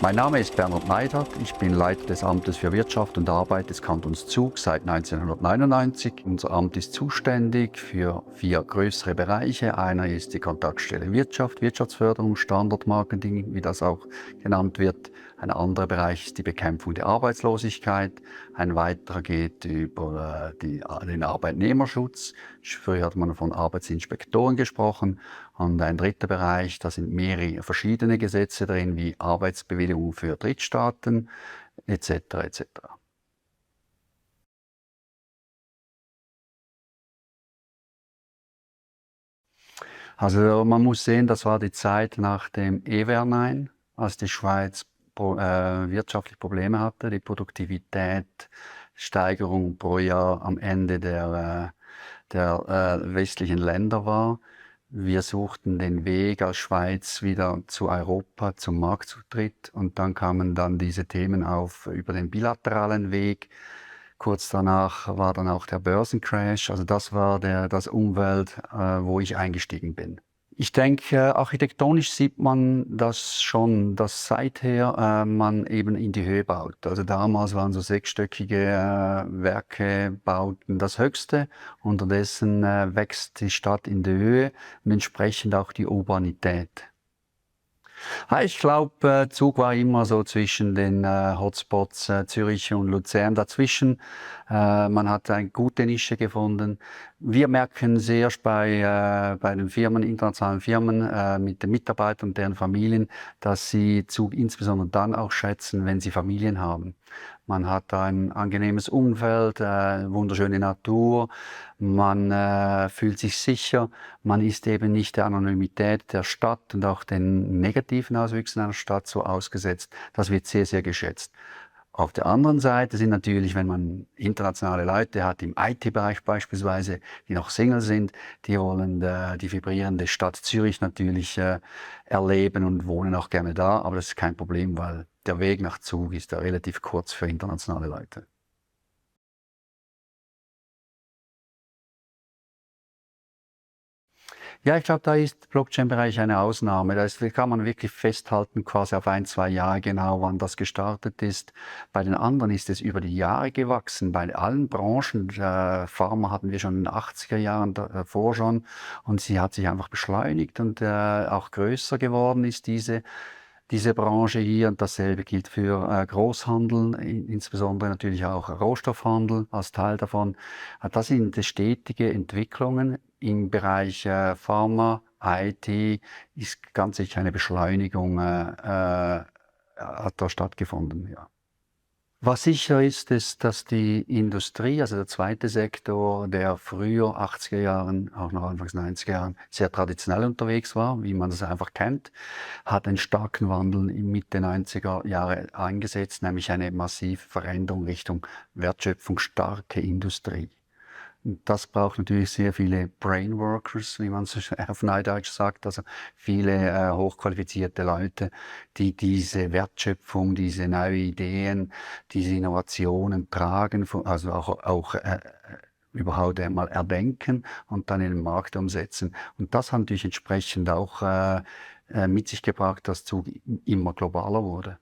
Mein Name ist Bernhard Neidhardt, ich bin Leiter des Amtes für Wirtschaft und Arbeit des Kantons Zug seit 1999. Unser Amt ist zuständig für 4 größere Bereiche. Einer ist die Kontaktstelle Wirtschaft, Wirtschaftsförderung, Standortmarketing, wie das auch genannt wird. Ein anderer Bereich ist die Bekämpfung der Arbeitslosigkeit. Ein weiterer geht über den Arbeitnehmerschutz. Früher hat man von Arbeitsinspektoren gesprochen. Und ein dritter Bereich, da sind mehrere verschiedene Gesetze drin, wie Arbeitsbewilligung für Drittstaaten etc. etc. Also man muss sehen, das war die Zeit nach dem EWR9, als die Schweiz wirtschaftlich Probleme hatte, die Produktivitätssteigerung pro Jahr am Ende der westlichen Länder war. Wir suchten den Weg als Schweiz wieder zu Europa, zum Marktzutritt, und dann kamen dann diese Themen auf über den bilateralen Weg. Kurz danach war dann auch der Börsencrash. Also das war das Umfeld, wo ich eingestiegen bin. Ich denke, architektonisch sieht man das schon, dass seither man eben in die Höhe baut. Also damals waren so sechsstöckige Werke, Bauten das Höchste. Unterdessen wächst die Stadt in die Höhe und entsprechend auch die Urbanität. Ich glaube, Zug war immer so zwischen den Hotspots Zürich und Luzern dazwischen. Man hat eine gute Nische gefunden. Wir merken sehr bei den Firmen, internationalen Firmen, mit den Mitarbeitern und deren Familien, dass sie Zug insbesondere dann auch schätzen, wenn sie Familien haben. Man hat ein angenehmes Umfeld, wunderschöne Natur, man fühlt sich sicher, man ist eben nicht der Anonymität der Stadt und auch den negativen Auswüchsen einer Stadt so ausgesetzt. Das wird sehr, sehr geschätzt. Auf der anderen Seite sind natürlich, wenn man internationale Leute hat, im IT-Bereich beispielsweise, die noch Single sind, die wollen die vibrierende Stadt Zürich natürlich erleben und wohnen auch gerne da, aber das ist kein Problem, weil der Weg nach Zug ist ja relativ kurz für internationale Leute. Ja, ich glaube, da ist Blockchain-Bereich eine Ausnahme. Da kann man wirklich festhalten, quasi auf 1, 2 Jahre genau, wann das gestartet ist. Bei den anderen ist es über die Jahre gewachsen. Bei allen Branchen, Pharma hatten wir schon in den 80er Jahren davor schon, und sie hat sich einfach beschleunigt und auch größer geworden ist diese Branche hier, und dasselbe gilt für Großhandel, insbesondere natürlich auch Rohstoffhandel als Teil davon. Das sind stetige Entwicklungen. Im Bereich Pharma, IT ist ganz sicher eine Beschleunigung hat da stattgefunden, ja. Was sicher ist, dass die Industrie, also der zweite Sektor, der früher 80er Jahren, auch noch Anfangs 90er Jahren, sehr traditionell unterwegs war, wie man das einfach kennt, hat einen starken Wandel in Mitte 90er Jahre eingesetzt, nämlich eine massive Veränderung Richtung wertschöpfungsstarke Industrie. Das braucht natürlich sehr viele Brainworkers, wie man so auf Neudeutsch sagt, also viele hochqualifizierte Leute, die diese Wertschöpfung, diese neuen Ideen, diese Innovationen tragen, also auch überhaupt einmal erdenken und dann in den Markt umsetzen. Und das hat natürlich entsprechend auch mit sich gebracht, dass Zug immer globaler wurde.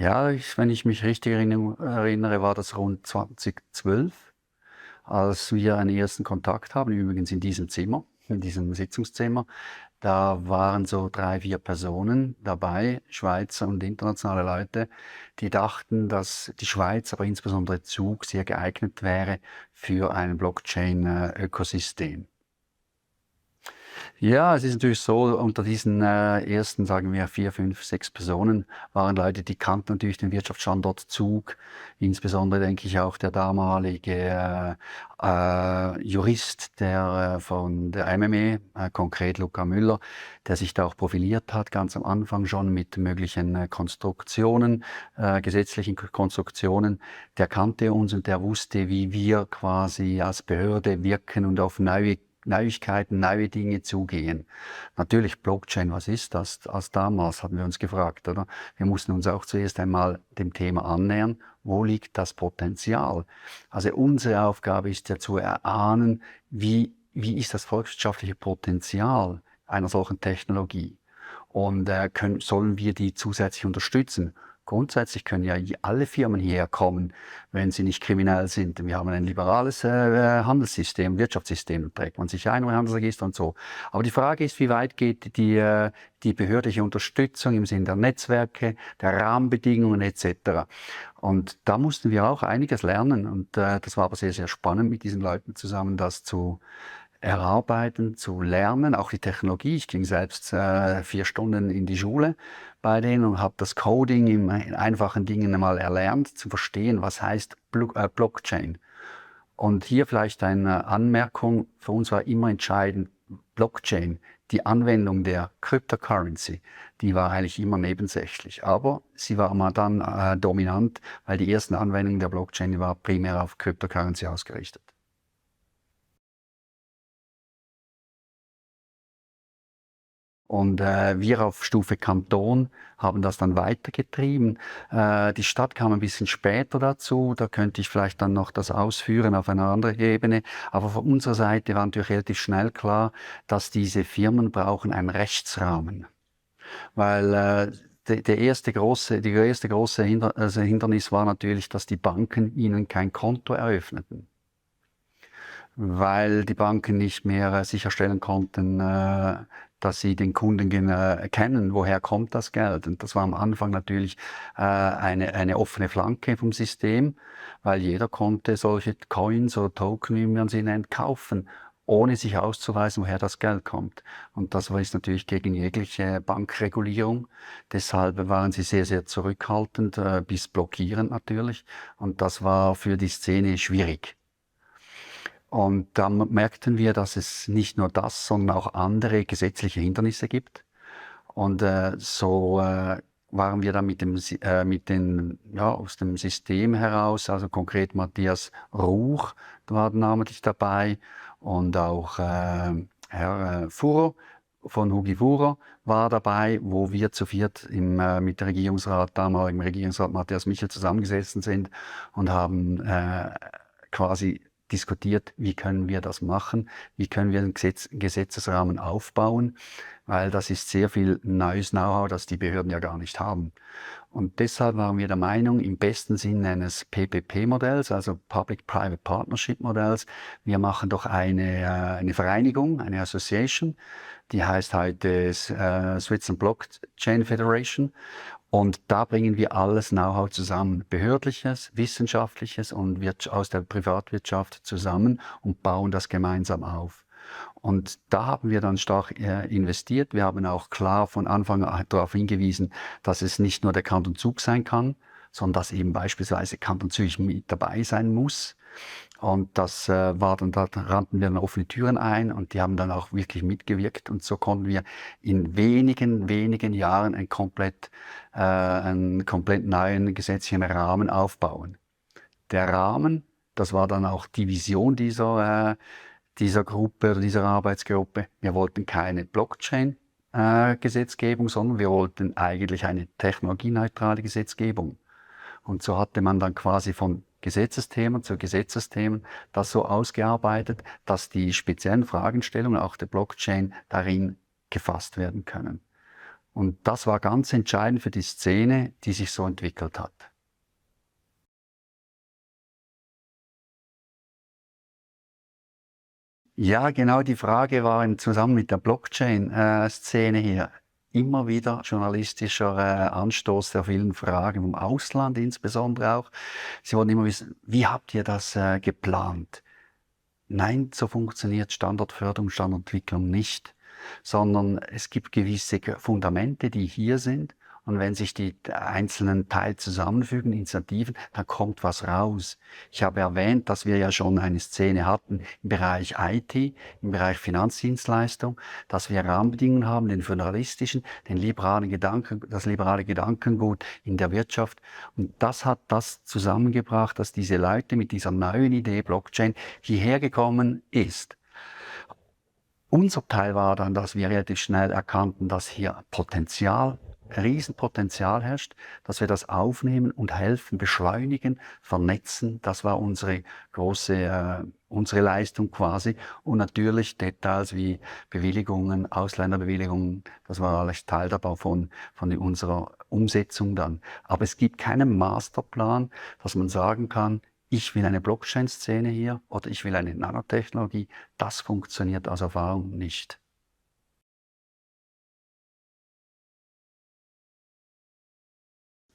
Ja, wenn ich mich richtig erinnere, war das rund 2012, als wir einen ersten Kontakt haben, übrigens in diesem Zimmer, in diesem Sitzungszimmer. Da waren so 3, 4 Personen dabei, Schweizer und internationale Leute, die dachten, dass die Schweiz, aber insbesondere Zug, sehr geeignet wäre für ein Blockchain-Ökosystem. Ja, es ist natürlich so, unter diesen ersten, sagen wir, 4, 5, 6 Personen waren Leute, die kannten natürlich den Wirtschaftsstandort Zug, insbesondere denke ich auch der damalige Jurist von der MME, konkret Luca Müller, der sich da auch profiliert hat, ganz am Anfang schon mit möglichen Konstruktionen, gesetzlichen Konstruktionen. Der kannte uns und der wusste, wie wir quasi als Behörde wirken und auf Neuigkeiten, neue Dinge zugehen. Natürlich Blockchain, was ist das? Als damals hatten wir uns gefragt, oder? Wir mussten uns auch zuerst einmal dem Thema annähern. Wo liegt das Potenzial? Also unsere Aufgabe ist ja zu erahnen, wie wie ist das volkswirtschaftliche Potenzial einer solchen Technologie? Und sollen wir die zusätzlich unterstützen? Grundsätzlich können ja alle Firmen hierher kommen, wenn sie nicht kriminell sind. Wir haben ein liberales Handelssystem, Wirtschaftssystem, da trägt man sich ein im Handelsregister und so. Aber die Frage ist, wie weit geht die behördliche Unterstützung im Sinne der Netzwerke, der Rahmenbedingungen etc. Und da mussten wir auch einiges lernen. Und das war aber sehr, sehr spannend, mit diesen Leuten zusammen das zu erarbeiten, zu lernen, auch die Technologie. Ich ging selbst 4 Stunden in die Schule bei denen und habe das Coding in einfachen Dingen einmal erlernt, zu verstehen, was heißt Blockchain. Und hier vielleicht eine Anmerkung, für uns war immer entscheidend, Blockchain, die Anwendung der Cryptocurrency, die war eigentlich immer nebensächlich. Aber sie war mal dann dominant, weil die ersten Anwendungen der Blockchain war primär auf Cryptocurrency ausgerichtet. Und wir auf Stufe Kanton haben das dann weitergetrieben. Die Stadt kam ein bisschen später dazu. Da könnte ich vielleicht dann noch das ausführen auf einer anderen Ebene. Aber von unserer Seite war natürlich relativ schnell klar, dass diese Firmen brauchen einen Rechtsrahmen. Weil die erste große Hindernis war natürlich, dass die Banken ihnen kein Konto eröffneten, weil die Banken nicht mehr sicherstellen konnten, dass sie den Kunden kennen, woher kommt das Geld. Und das war am Anfang natürlich eine offene Flanke vom System, weil jeder konnte solche Coins oder Token, wie man sie nennt, kaufen, ohne sich auszuweisen, woher das Geld kommt. Und das ist natürlich gegen jegliche Bankregulierung. Deshalb waren sie sehr, sehr zurückhaltend, bis blockierend natürlich. Und das war für die Szene schwierig. Und dann merkten wir, dass es nicht nur das, sondern auch andere gesetzliche Hindernisse gibt. Und so waren wir dann aus dem System heraus, also konkret Matthias Ruch war namentlich dabei und auch Herr Furo von Hugi Furo war dabei, wo wir zu viert mit der damaligen Regierungsrat Matthias Michel zusammengesessen sind und haben quasi diskutiert, wie können wir das machen, wie können wir einen Gesetzesrahmen aufbauen, weil das ist sehr viel neues Know-how, das die Behörden ja gar nicht haben. Und deshalb waren wir der Meinung, im besten Sinne eines PPP-Modells, also Public-Private Partnership-Modells, wir machen doch eine Vereinigung, eine Association, die heißt heute Switzerland Blockchain Federation. Und da bringen wir alles Know-how zusammen, behördliches, wissenschaftliches und aus der Privatwirtschaft zusammen und bauen das gemeinsam auf. Und da haben wir dann stark investiert. Wir haben auch klar von Anfang an darauf hingewiesen, dass es nicht nur der Kanton Zug sein kann, sondern dass eben beispielsweise Kanton Zürich mit dabei sein muss. Und das war dann, da rannten wir dann offene Türen ein und die haben dann auch wirklich mitgewirkt. Und so konnten wir in wenigen Jahren einen komplett neuen gesetzlichen Rahmen aufbauen. Der Rahmen, das war dann auch die Vision dieser Gruppe oder dieser Arbeitsgruppe. Wir wollten keine Blockchain-Gesetzgebung, sondern wir wollten eigentlich eine technologieneutrale Gesetzgebung. Und so hatte man dann quasi von Gesetzesthemen zu Gesetzesthemen das so ausgearbeitet, dass die speziellen Fragestellungen auch der Blockchain darin gefasst werden können. Und das war ganz entscheidend für die Szene, die sich so entwickelt hat. Ja, genau, die Frage war zusammen mit der Blockchain-Szene hier immer wieder journalistischer Anstoß der vielen Fragen vom Ausland insbesondere auch. Sie wollten immer wissen, wie habt ihr das geplant? Nein, so funktioniert Standortförderung, Standortentwicklung nicht, sondern es gibt gewisse Fundamente, die hier sind. Und wenn sich die einzelnen Teile zusammenfügen, Initiativen, dann kommt was raus. Ich habe erwähnt, dass wir ja schon eine Szene hatten im Bereich IT, im Bereich Finanzdienstleistung, dass wir Rahmenbedingungen haben, den föderalistischen, das liberale Gedankengut in der Wirtschaft. Und das hat das zusammengebracht, dass diese Leute mit dieser neuen Idee Blockchain hierher gekommen ist. Unser Teil war dann, dass wir relativ schnell erkannten, dass hier Potenzial Riesenpotenzial herrscht, dass wir das aufnehmen und helfen, beschleunigen, vernetzen. Das war unsere Leistung quasi. Und natürlich Details wie Bewilligungen, Ausländerbewilligungen, das war alles Teil dabei von unserer Umsetzung dann. Aber es gibt keinen Masterplan, dass man sagen kann, ich will eine Blockchain-Szene hier oder ich will eine Nanotechnologie. Das funktioniert aus Erfahrung nicht.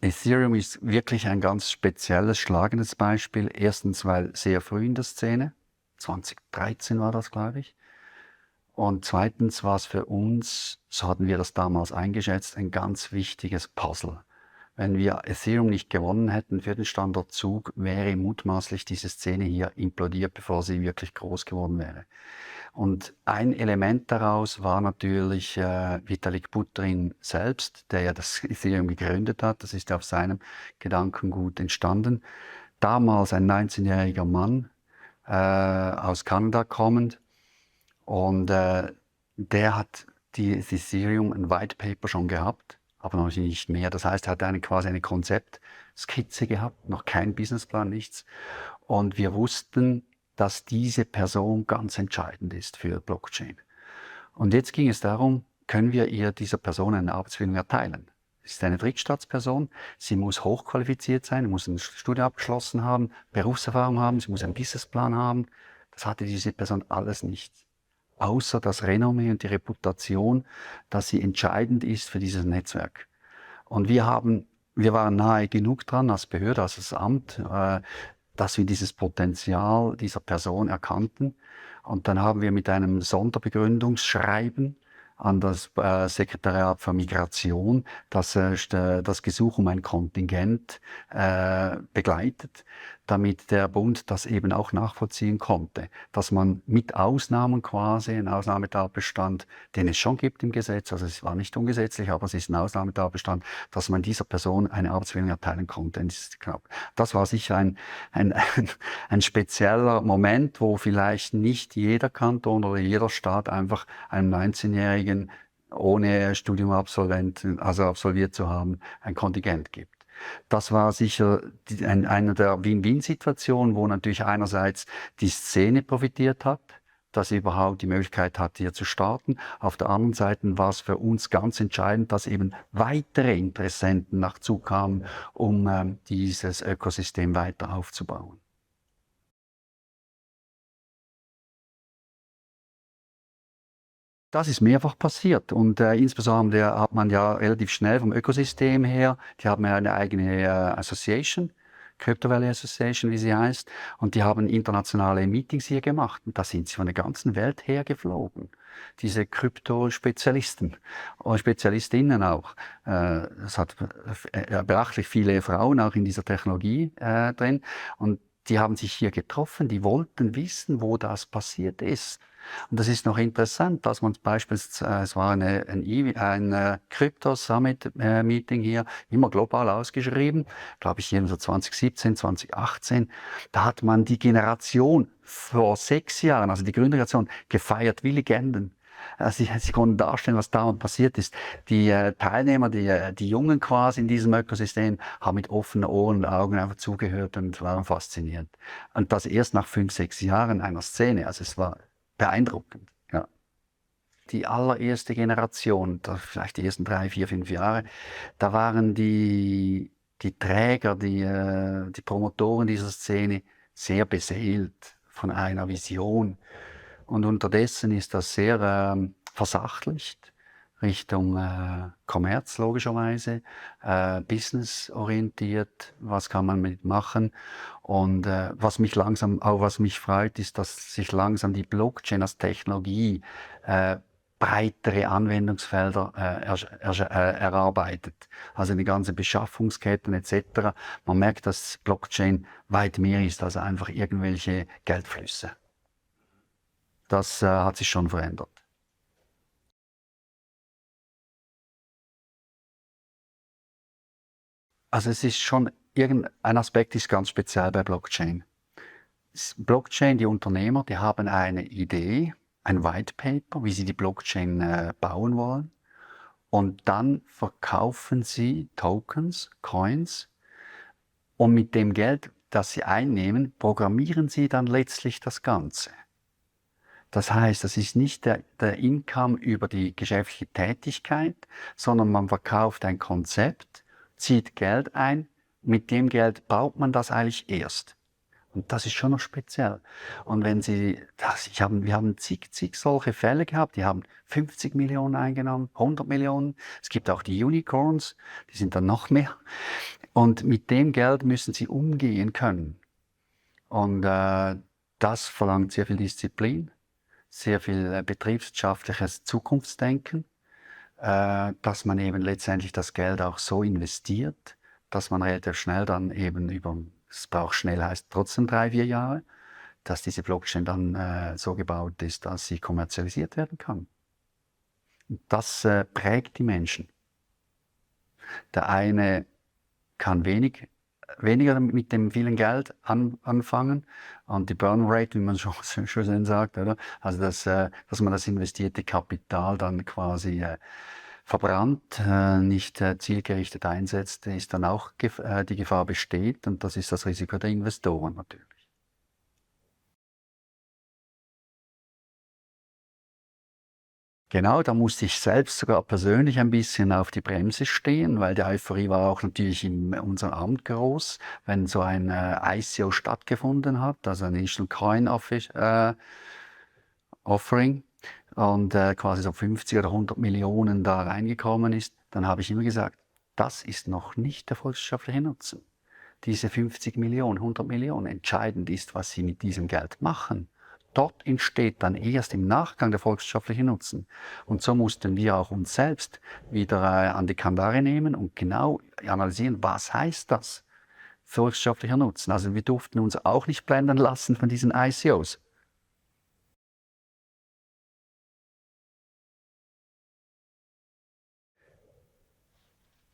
Ethereum ist wirklich ein ganz spezielles, schlagendes Beispiel. Erstens, weil sehr früh in der Szene, 2013 war das, glaube ich. Und zweitens war es für uns, so hatten wir das damals eingeschätzt, ein ganz wichtiges Puzzle. Wenn wir Ethereum nicht gewonnen hätten für den Standort Zug, wäre mutmaßlich diese Szene hier implodiert, bevor sie wirklich groß geworden wäre. Und ein Element daraus war natürlich Vitalik Buterin selbst, der ja das Ethereum gegründet hat. Das ist auf seinem Gedankengut entstanden. Damals ein 19-jähriger Mann, aus Kanada kommend. Und der hat das Ethereum, ein White Paper schon gehabt, aber noch nicht mehr. Das heißt, er hat quasi eine Konzeptskizze gehabt, noch kein Businessplan, nichts. Und wir wussten, dass diese Person ganz entscheidend ist für Blockchain. Und jetzt ging es darum, können wir dieser Person eine Arbeitsbedingung erteilen? Es ist eine Drittstaatsperson, sie muss hochqualifiziert sein, muss ein Studium abgeschlossen haben, Berufserfahrung haben, sie muss einen Businessplan haben. Das hatte diese Person alles nicht. Außer das Renommee und die Reputation, dass sie entscheidend ist für dieses Netzwerk. Und wir waren nahe genug dran als Behörde, als das Amt, dass wir dieses Potenzial dieser Person erkannten. Und dann haben wir mit einem Sonderbegründungsschreiben an das Sekretariat für Migration das Gesuch um ein Kontingent begleitet, damit der Bund das eben auch nachvollziehen konnte, dass man mit Ausnahmen quasi, einen Ausnahmetatbestand, den es schon gibt im Gesetz, also es war nicht ungesetzlich, aber es ist ein Ausnahmetatbestand, dass man dieser Person eine Arbeitsbedingung erteilen konnte. Das war sicher ein spezieller Moment, wo vielleicht nicht jeder Kanton oder jeder Staat einfach einem 19-Jährigen ohne Studium absolviert zu haben, ein Kontingent gibt. Das war sicher eine der Win-Win-Situationen, wo natürlich einerseits die Szene profitiert hat, dass sie überhaupt die Möglichkeit hat, hier zu starten. Auf der anderen Seite war es für uns ganz entscheidend, dass eben weitere Interessenten nach Zug kamen, um dieses Ökosystem weiter aufzubauen. Das ist mehrfach passiert und insbesondere hat man ja relativ schnell vom Ökosystem her, die haben ja eine eigene Association, Crypto Valley Association, wie sie heißt, und die haben internationale Meetings hier gemacht und da sind sie von der ganzen Welt her geflogen. Diese Krypto-Spezialisten und Spezialistinnen auch. Es hat beachtlich viele Frauen auch in dieser Technologie drin und die haben sich hier getroffen, die wollten wissen, wo das passiert ist. Und das ist noch interessant, dass man beispielsweise, es war ein Crypto-Summit-Meeting hier, immer global ausgeschrieben, glaube ich, so 2017, 2018. Da hat man die Generation vor 6 Jahren, also die Gründergeneration, gefeiert wie Legenden. Sie konnten darstellen, was da passiert ist. Die Teilnehmer, die Jungen quasi in diesem Ökosystem, haben mit offenen Ohren und Augen einfach zugehört und waren fasziniert. Und das erst nach 5, 6 Jahren einer Szene. Also es war beeindruckend, ja. Die allererste Generation, vielleicht die ersten 3, 4, 5 Jahre, da waren die Träger, die Promotoren dieser Szene sehr beseelt von einer Vision. Und unterdessen ist das sehr versachlicht Richtung Kommerz logischerweise, businessorientiert, was kann man mit machen. Und was mich freut, ist, dass sich langsam die Blockchain als Technologie breitere Anwendungsfelder erarbeitet. Also die ganze Beschaffungsketten etc. Man merkt, dass Blockchain weit mehr ist als einfach irgendwelche Geldflüsse. Das hat sich schon verändert. Also es ist schon, irgendein Aspekt ist ganz speziell bei Blockchain. Blockchain, die Unternehmer, die haben eine Idee, ein White Paper, wie sie die Blockchain bauen wollen. und dann verkaufen sie Tokens, Coins, und mit dem Geld, das sie einnehmen, programmieren sie dann letztlich das Ganze. Das heißt, das ist nicht der Income über die geschäftliche Tätigkeit, sondern man verkauft ein Konzept, zieht Geld ein, mit dem Geld baut man das eigentlich erst. Und das ist schon noch speziell. Und wenn wir haben zig solche Fälle gehabt, die haben 50 Millionen eingenommen, 100 Millionen. Es gibt auch die Unicorns, die sind dann noch mehr. Und mit dem Geld müssen sie umgehen können. Und das verlangt sehr viel Disziplin, sehr viel betriebswirtschaftliches Zukunftsdenken, dass man eben letztendlich das Geld auch so investiert, dass man relativ schnell dann eben es braucht schnell heißt trotzdem 3-4 Jahre, dass diese Blockchain dann so gebaut ist, dass sie kommerzialisiert werden kann. Und das prägt die Menschen. Der eine kann weniger mit dem vielen Geld anfangen und die Burn Rate, wie man schon schön sagt, oder? Also dass man das investierte Kapital dann quasi verbrannt, nicht zielgerichtet einsetzt, ist dann auch die Gefahr besteht, und das ist das Risiko der Investoren natürlich. Genau, da musste ich selbst sogar persönlich ein bisschen auf die Bremse stehen, weil die Euphorie war auch natürlich in unserem Amt groß, wenn so ein ICO stattgefunden hat, also ein Initial Coin Offering, und quasi so 50 oder 100 Millionen da reingekommen ist, dann habe ich immer gesagt, das ist noch nicht der volkswirtschaftliche Nutzen. Diese 50 Millionen, 100 Millionen, entscheidend ist, was sie mit diesem Geld machen. Dort entsteht dann erst im Nachgang der volkswirtschaftliche Nutzen. Und so mussten wir auch uns selbst wieder an die Kandare nehmen und genau analysieren, was heißt das? Volkswirtschaftlicher Nutzen. Also wir durften uns auch nicht blenden lassen von diesen ICOs.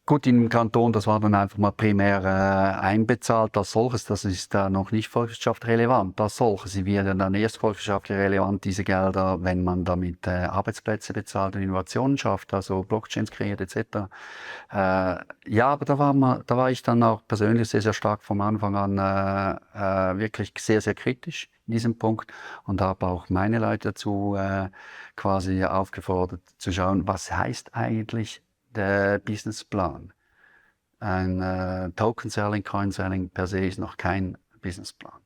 Gut, im Kanton, das war dann einfach mal primär einbezahlt als solches. Das ist da noch nicht volkswirtschaftlich relevant als solches. Sie werden dann erst volkswirtschaftlich relevant, diese Gelder, wenn man damit Arbeitsplätze bezahlt und Innovationen schafft, also Blockchains kreiert etc. Ja, aber da war ich dann auch persönlich sehr stark vom Anfang an wirklich sehr kritisch in diesem Punkt und habe auch meine Leute dazu quasi aufgefordert zu schauen, was heißt eigentlich der Businessplan. Ein Token-Selling, Coin-Selling per se ist noch kein Businessplan.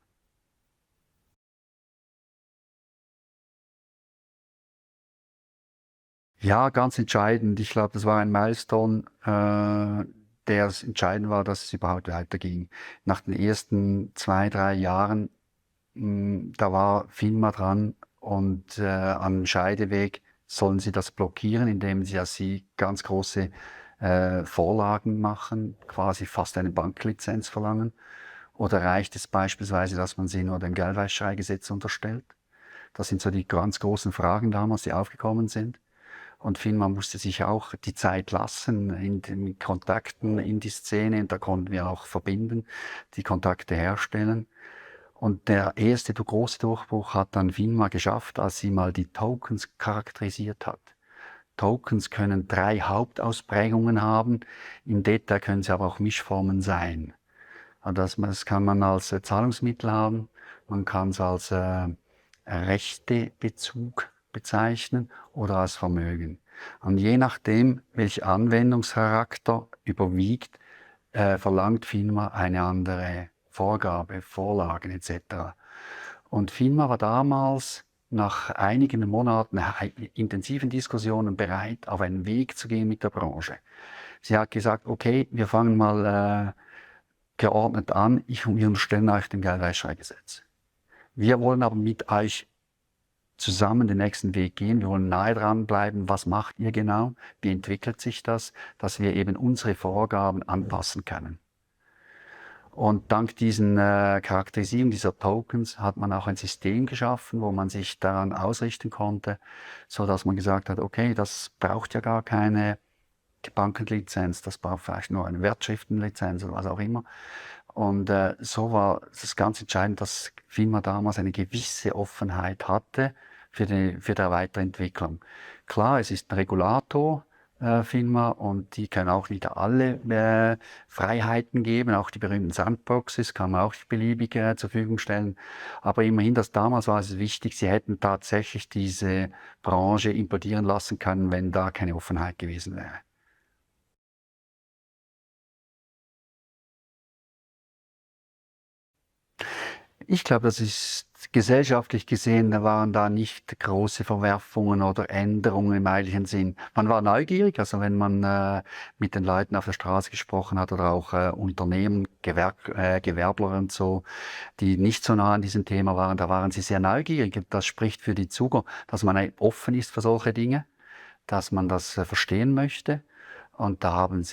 Ja, ganz entscheidend. Ich glaube, das war ein Milestone, der entscheidend war, dass es überhaupt weiterging. Nach den ersten 2-3 Jahren, da war FINMA dran und am Scheideweg sollen sie das blockieren, indem sie ganz große Vorlagen machen, quasi fast eine Banklizenz verlangen. Oder reicht es beispielsweise, dass man sie nur dem Geldwäschereigesetz unterstellt? Das sind so die ganz großen Fragen damals, die aufgekommen sind. Und FINMA musste sich auch die Zeit lassen in den Kontakten in die Szene. Und da konnten wir auch verbinden, die Kontakte herstellen. Und der erste große Durchbruch hat dann FINMA geschafft, als sie mal die Tokens charakterisiert hat. Tokens können 3 Hauptausprägungen haben. Im Detail können sie aber auch Mischformen sein. Also das kann man als Zahlungsmittel haben, man kann es als Rechtebezug bezeichnen oder als Vermögen. Und je nachdem, welcher Anwendungscharakter überwiegt, verlangt FINMA eine andere Vorgabe, Vorlagen etc. Und FINMA war damals nach einigen Monaten intensiven Diskussionen bereit, auf einen Weg zu gehen mit der Branche. Sie hat gesagt, okay, wir fangen mal geordnet an, wir unterstellen euch dem Geldwäschereigesetz. Wir wollen aber mit euch zusammen den nächsten Weg gehen. Wir wollen nahe dran bleiben. Was macht ihr genau? Wie entwickelt sich das? Dass wir eben unsere Vorgaben anpassen können. Und dank diesen Charakterisierung dieser Tokens hat man auch ein System geschaffen, wo man sich daran ausrichten konnte, so dass man gesagt hat, okay, das braucht ja gar keine Bankenlizenz, das braucht vielleicht nur eine Wertschriftenlizenz oder was auch immer. Und so war es ganz entscheidend, dass FINMA damals eine gewisse Offenheit hatte für die Weiterentwicklung. Klar, es ist ein Regulator, Firma und die können auch nicht alle Freiheiten geben. Auch die berühmten Sandboxes kann man auch nicht beliebig zur Verfügung stellen. Aber immerhin, dass damals war es wichtig, sie hätten tatsächlich diese Branche implodieren lassen können, wenn da keine Offenheit gewesen wäre. Ich glaube, das ist gesellschaftlich gesehen, da waren da nicht große Verwerfungen oder Änderungen im eigentlichen Sinn. Man war neugierig, also wenn man mit den Leuten auf der Straße gesprochen hat oder auch Unternehmen, Gewerbler und so, die nicht so nah an diesem Thema waren, da waren sie sehr neugierig. Das spricht für die Zukunft, dass man offen ist für solche Dinge, dass man das verstehen möchte. Und da hatten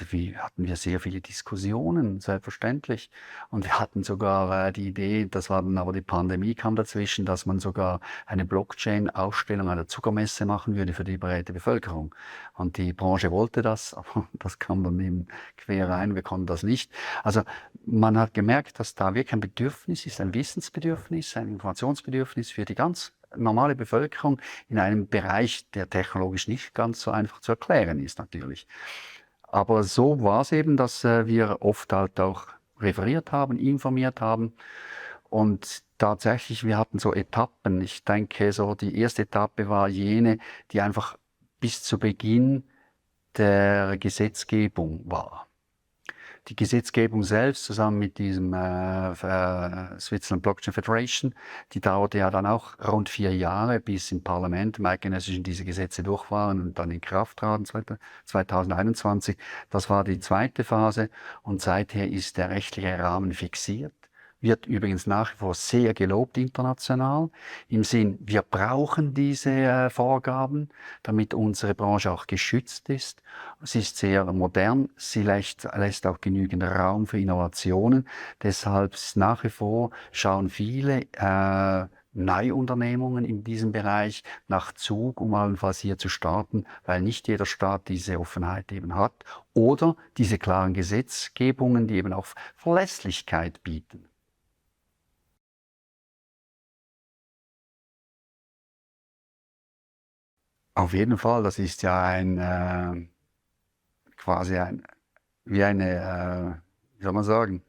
wir sehr viele Diskussionen, selbstverständlich. Und wir hatten sogar die Idee, das war dann aber die Pandemie kam dazwischen, dass man sogar eine Blockchain-Ausstellung an der Zuckermesse machen würde für die breite Bevölkerung. Und die Branche wollte das, aber das kam dann eben quer rein, wir konnten das nicht. Also man hat gemerkt, dass da wirklich ein Bedürfnis ist, ein Wissensbedürfnis, ein Informationsbedürfnis für die ganz normale Bevölkerung in einem Bereich, der technologisch nicht ganz so einfach zu erklären ist, natürlich. Aber so war es eben, dass wir oft halt auch referiert haben, informiert haben. Und tatsächlich, wir hatten so Etappen. Ich denke, so die erste Etappe war jene, die einfach bis zu Beginn der Gesetzgebung war. Die Gesetzgebung selbst zusammen mit diesem Switzerland Blockchain Federation, die dauerte ja dann auch rund 4 Jahre, bis im Parlament im Eidgenössischen diese Gesetze durch waren und dann in Kraft traten 2021. Das war die zweite Phase und seither ist der rechtliche Rahmen fixiert. Wird übrigens nach wie vor sehr gelobt international, im Sinn, wir brauchen diese Vorgaben, damit unsere Branche auch geschützt ist. Sie ist sehr modern, sie lässt auch genügend Raum für Innovationen. Deshalb nach wie vor schauen viele Neuunternehmungen in diesem Bereich nach Zug, um allenfalls hier zu starten, weil nicht jeder Staat diese Offenheit eben hat oder diese klaren Gesetzgebungen, die eben auch Verlässlichkeit bieten. Auf jeden Fall, das ist ja quasi wie wie soll man sagen,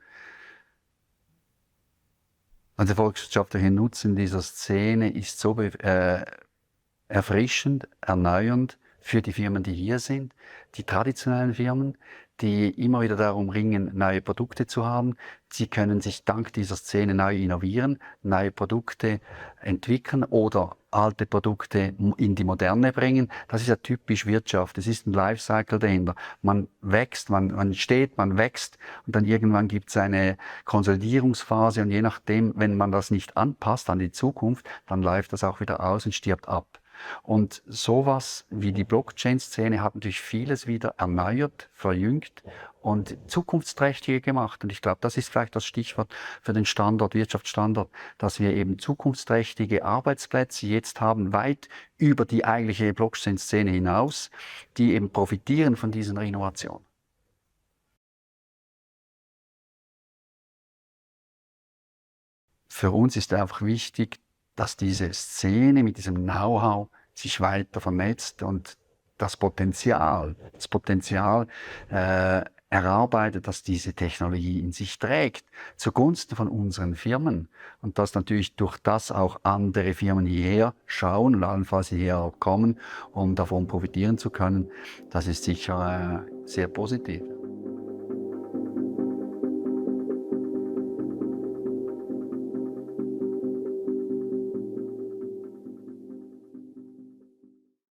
also der volkswirtschaftliche Nutzen dieser Szene ist so erfrischend, erneuernd für die Firmen, die hier sind, die traditionellen Firmen, die immer wieder darum ringen, neue Produkte zu haben. Sie können sich dank dieser Szene neu innovieren, neue Produkte entwickeln oder alte Produkte in die Moderne bringen. Das ist ja typisch Wirtschaft. Es ist ein Lifecycle dahinter. Man wächst, man steht, man wächst und dann irgendwann gibt es eine Konsolidierungsphase und je nachdem, wenn man das nicht anpasst an die Zukunft, dann läuft das auch wieder aus und stirbt ab. Und sowas wie die Blockchain-Szene hat natürlich vieles wieder erneuert, verjüngt und zukunftsträchtiger gemacht. Und ich glaube, das ist vielleicht das Stichwort für den Standort, Wirtschaftsstandort, dass wir eben zukunftsträchtige Arbeitsplätze jetzt haben, weit über die eigentliche Blockchain-Szene hinaus, die eben profitieren von diesen Innovationen. Für uns ist einfach wichtig, dass diese Szene mit diesem Know-how sich weiter vernetzt und das Potenzial erarbeitet, dass diese Technologie in sich trägt, zugunsten von unseren Firmen. Und dass natürlich durch das auch andere Firmen hierher schauen und allenfalls hierher kommen, um davon profitieren zu können, das ist sicher sehr positiv.